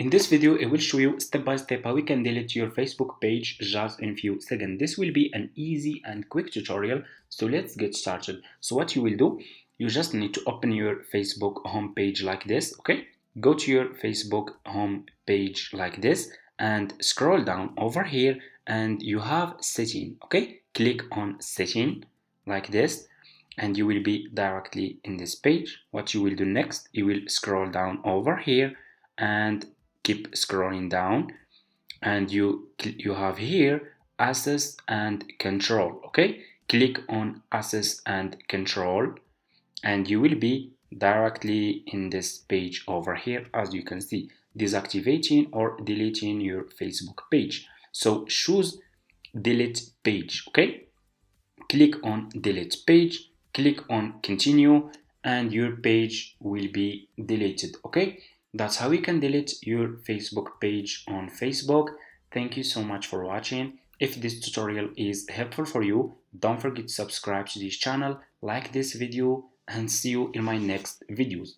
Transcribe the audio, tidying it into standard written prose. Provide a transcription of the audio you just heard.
In this video, I will show you step by step how we can delete your Facebook page just in a few seconds. This will be an easy and quick tutorial, so let's get started. So what you will do, you just need to open your Facebook home page like this, okay? Go to your Facebook home page like this and scroll down over here and you have setting, okay? Click on setting like this and you will be directly in this page. What you will do next, you will scroll down over here and keep scrolling down and you have here access and control, okay? Click on access and control and you will be directly in this page over here, as you can see, deactivating or deleting your Facebook page. So choose delete page, okay? Click on delete page, click on continue and your page will be deleted, okay? That's how you can delete your Facebook page on Facebook. Thank you so much for watching. If this tutorial is helpful for you, don't forget to subscribe to this channel, like this video, and see you in my next videos.